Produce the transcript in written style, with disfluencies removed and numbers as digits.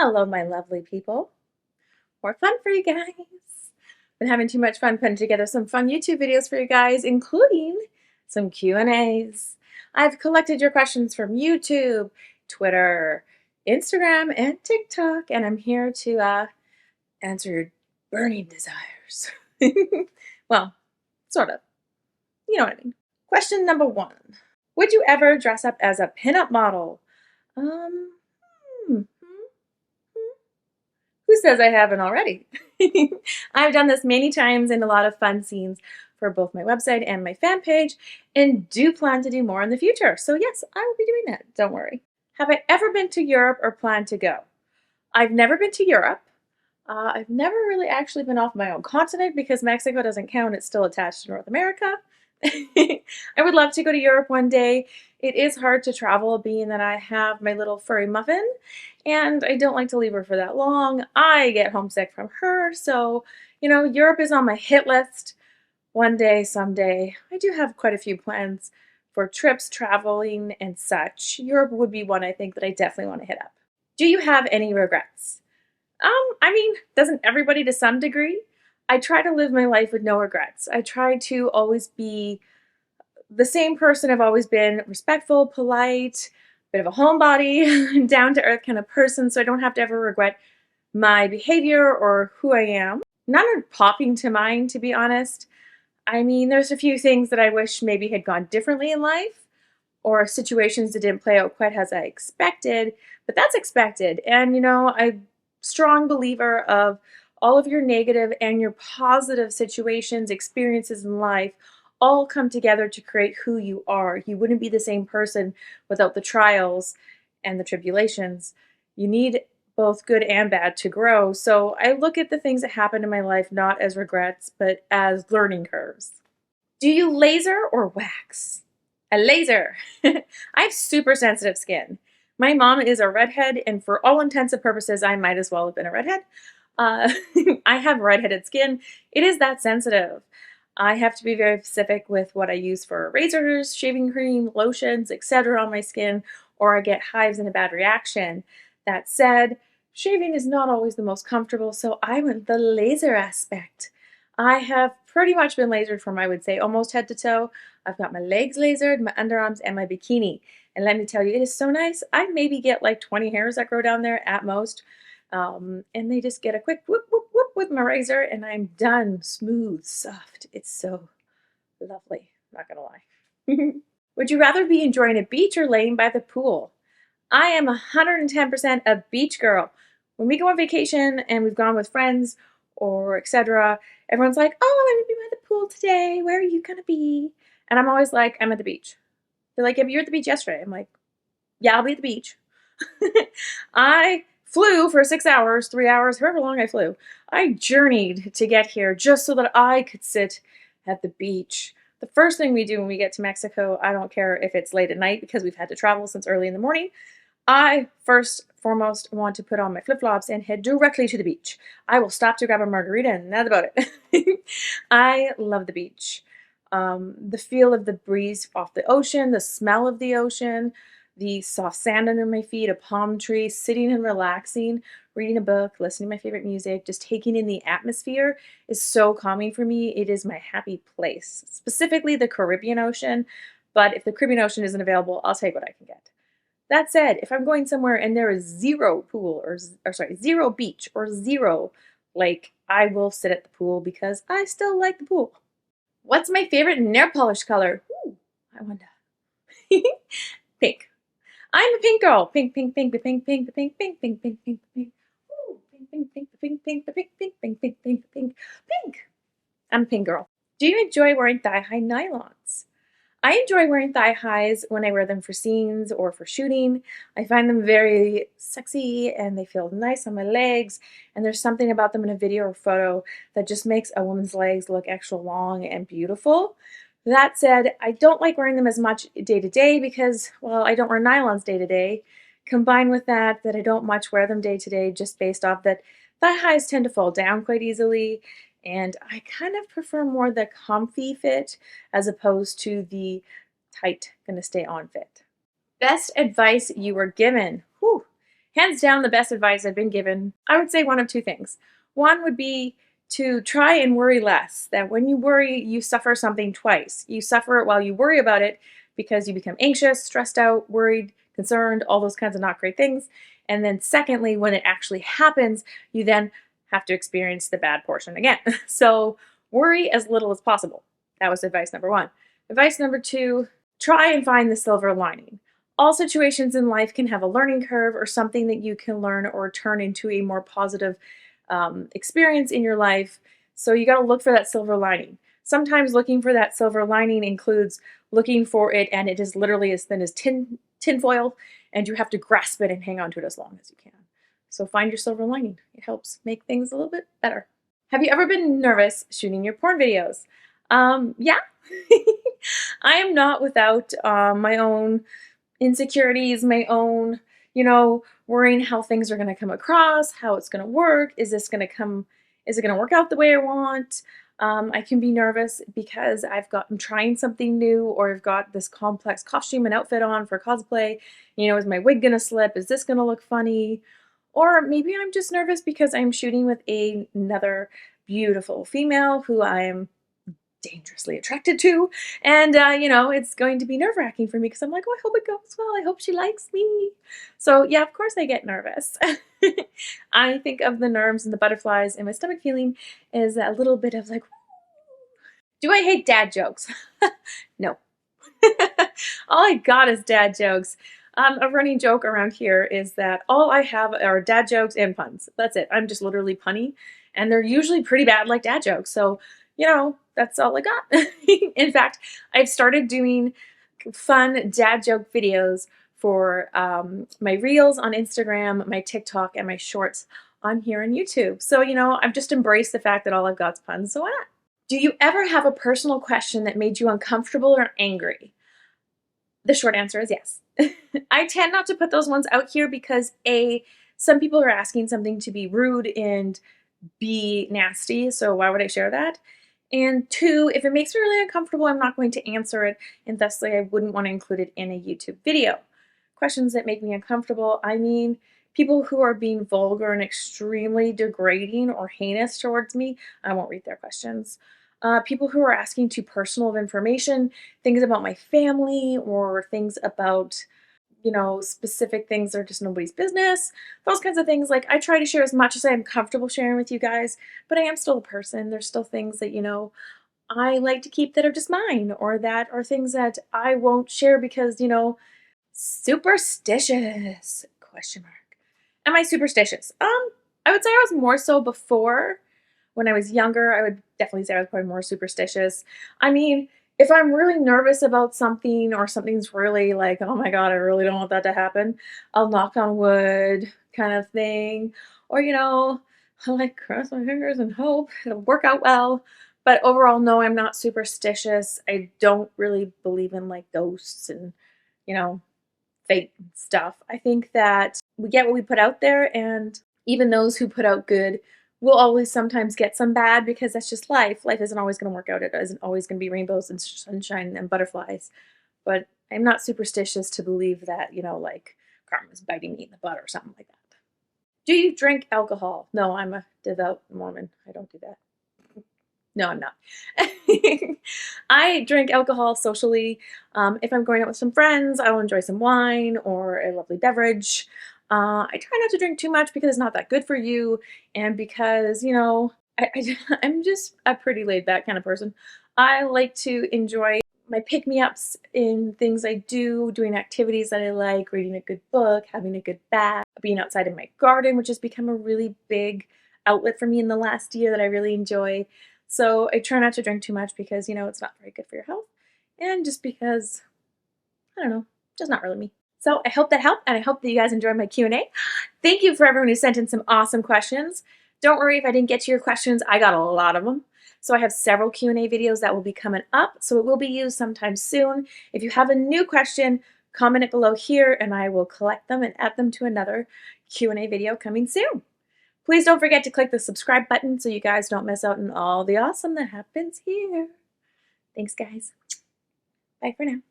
Hello, my lovely people. More fun for you guys. Been having too much fun putting together some fun YouTube videos for you guys, including some Q&As. I've collected your questions from YouTube, Twitter, Instagram, and TikTok, and I'm here to answer your burning desires. Well, sort of. You know what I mean. Question number 1. Would you ever dress up as a pinup model? Um, hmm. Who says I haven't already? I've done this many times in a lot of fun scenes for both my website and my fan page, and do plan to do more in the future. So yes, I will be doing that, don't worry. Have I ever been to Europe or plan to go? I've never been to Europe. I've never really actually been off my own continent because Mexico doesn't count, it's still attached to North America. I would love to go to Europe one day. It is hard to travel being that I have my little furry muffin and I don't like to leave her for that long. I get homesick from her, so Europe is on my hit list. One day, someday. I do have quite a few plans for trips, traveling, and such. Europe would be one I think that I definitely want to hit up. Do you have any regrets? I mean, doesn't everybody to some degree? I try to live my life with no regrets. I try to always be the same person I've always been, respectful, polite, bit of a homebody, down to earth kind of person, so I don't have to ever regret my behavior or who I am. None are popping to mind, to be honest. I mean, there's a few things that I wish maybe had gone differently in life, or situations that didn't play out quite as I expected, but that's expected. And I'm a strong believer of all of your negative and your positive situations, experiences in life all come together to create who you are. You wouldn't be the same person without the trials and the tribulations. You need both good and bad to grow. So I look at the things that happened in my life not as regrets, but as learning curves. Do you laser or wax? A laser. I have super sensitive skin. My mom is a redhead, and for all intents and purposes, I might as well have been a redhead. Uh, I have redheaded skin. It is that sensitive. I have to be very specific with what I use for razors, shaving cream, lotions, etc. on my skin, or I get hives and a bad reaction. That said, shaving is not always the most comfortable, so I went the laser aspect. I have pretty much been lasered from, I would say, almost head to toe. I've got my legs lasered, my underarms, and my bikini. And let me tell you, it is so nice. I maybe get like 20 hairs that grow down there at most. And they just get a quick whoop, whoop, whoop with my razor, and I'm done. Smooth, soft. It's so lovely. Not gonna lie. Would you rather be enjoying a beach or laying by the pool? I am 110% a beach girl. When we go on vacation and we've gone with friends or etc., everyone's like, oh, I'm gonna be by the pool today. Where are you gonna be? And I'm always like, I'm at the beach. They're like, yeah, but you were at the beach yesterday. I'm like, yeah, I'll be at the beach. I flew for 6 hours, 3 hours, however long I flew. I journeyed to get here just so that I could sit at the beach. The first thing we do when we get to Mexico, I don't care if it's late at night because we've had to travel since early in the morning, I first foremost want to put on my flip-flops and head directly to the beach. I will stop to grab a margarita and that's about it. I love the beach. The feel of the breeze off the ocean, the smell of the ocean, the soft sand under my feet, a palm tree, sitting and relaxing, reading a book, listening to my favorite music, just taking in the atmosphere is so calming for me. It is my happy place, specifically the Caribbean Ocean. But if the Caribbean Ocean isn't available, I'll take what I can get. That said, if I'm going somewhere and there is zero pool or sorry, zero beach or zero lake, I will sit at the pool because I still like the pool. What's my favorite nail polish color? Ooh, I wonder. Pink. I'm a pink girl. Pink, pink, pink, pink, pink, pink, pink, pink, pink, pink, pink. Ooh, pink, pink, pink, pink, pink, pink, pink, pink, pink, pink, pink, pink. I'm a pink girl. Do you enjoy wearing thigh-high nylons? I enjoy wearing thigh highs when I wear them for scenes or for shooting. I find them very sexy and they feel nice on my legs, and there's something about them in a video or photo that just makes a woman's legs look extra long and beautiful. That said, I don't like wearing them as much day to day because, well, I don't wear nylons day to day. Combined with that I don't much wear them day to day just based off that thigh highs tend to fall down quite easily, and I kind of prefer more the comfy fit as opposed to the tight, gonna stay on fit. Best advice you were given? Whew. Hands down, the best advice I've been given, I would say one of two things. One would be to try and worry less. That when you worry, you suffer something twice. You suffer it while you worry about it because you become anxious, stressed out, worried, concerned, all those kinds of not great things. And then secondly, when it actually happens, you then have to experience the bad portion again. So worry as little as possible. That was advice number one. Advice number two, try and find the silver lining. All situations in life can have a learning curve or something that you can learn or turn into a more positive experience in your life. So you got to look for that silver lining. Sometimes looking for that silver lining includes looking for it and it is literally as thin as tinfoil, and you have to grasp it and hang on to it as long as you can. So find your silver lining. It helps make things a little bit better. Have you ever been nervous shooting your porn videos? Yeah. I am not without my own insecurities, my own, worrying how things are going to come across, how it's going to work. Is it going to work out the way I want? I can be nervous because I'm trying something new, or I've got this complex costume and outfit on for cosplay. Is my wig going to slip? Is this going to look funny? Or maybe I'm just nervous because I'm shooting with another beautiful female who I am dangerously attracted to. And, it's going to be nerve-wracking for me because I'm like, oh, I hope it goes well. I hope she likes me. So, yeah, of course I get nervous. I think of the nerves and the butterflies and my stomach feeling is a little bit of like, do I hate dad jokes? No. All I got is dad jokes. A running joke around here is that all I have are dad jokes and puns. That's it. I'm just literally punny, and they're usually pretty bad, like dad jokes. So, that's all I got. In fact, I've started doing fun dad joke videos for my reels on Instagram, my TikTok, and my shorts on here on YouTube. So, I've just embraced the fact that all I've got is puns. So why not? Do you ever have a personal question that made you uncomfortable or angry? The short answer is yes. I tend not to put those ones out here because A, some people are asking something to be rude and be nasty, so why would I share that? And two, if it makes me really uncomfortable, I'm not going to answer it, and thusly I wouldn't want to include it in a YouTube video. Questions that make me uncomfortable, I mean, people who are being vulgar and extremely degrading or heinous towards me, I won't read their questions. People who are asking too personal of information, things about my family or things about, specific things that are just nobody's business, those kinds of things. Like, I try to share as much as I'm comfortable sharing with you guys, but I am still a person. There's still things that, I like to keep that are just mine, or that are things that I won't share because, superstitious, question mark. Am I superstitious? I would say I was more so before. When I was younger, I would definitely say I was probably more superstitious. I mean, if I'm really nervous about something or something's really like, oh my God, I really don't want that to happen, I'll knock on wood kind of thing. Or, I'll like cross my fingers and hope it'll work out well. But overall, no, I'm not superstitious. I don't really believe in like ghosts and, you know, fake stuff. I think that we get what we put out there, and even those who put out good will always sometimes get some bad because that's just life. Life isn't always going to work out. It isn't always going to be rainbows and sunshine and butterflies. But I'm not superstitious to believe that, like karma's biting me in the butt or something like that. Do you drink alcohol? No, I'm a devout Mormon. I don't do that. No, I'm not. I drink alcohol socially. If I'm going out with some friends, I'll enjoy some wine or a lovely beverage. I try not to drink too much because it's not that good for you, and because, I'm just a pretty laid back kind of person. I like to enjoy my pick-me-ups in things I do, doing activities that I like, reading a good book, having a good bath, being outside in my garden, which has become a really big outlet for me in the last year that I really enjoy. So I try not to drink too much because, it's not very good for your health. And just because, I don't know, just not really me. So I hope that helped, and I hope that you guys enjoyed my Q&A. Thank you for everyone who sent in some awesome questions. Don't worry if I didn't get to your questions. I got a lot of them. So I have several Q&A videos that will be coming up, so it will be used sometime soon. If you have a new question, comment it below here, and I will collect them and add them to another Q&A video coming soon. Please don't forget to click the subscribe button so you guys don't miss out on all the awesome that happens here. Thanks, guys. Bye for now.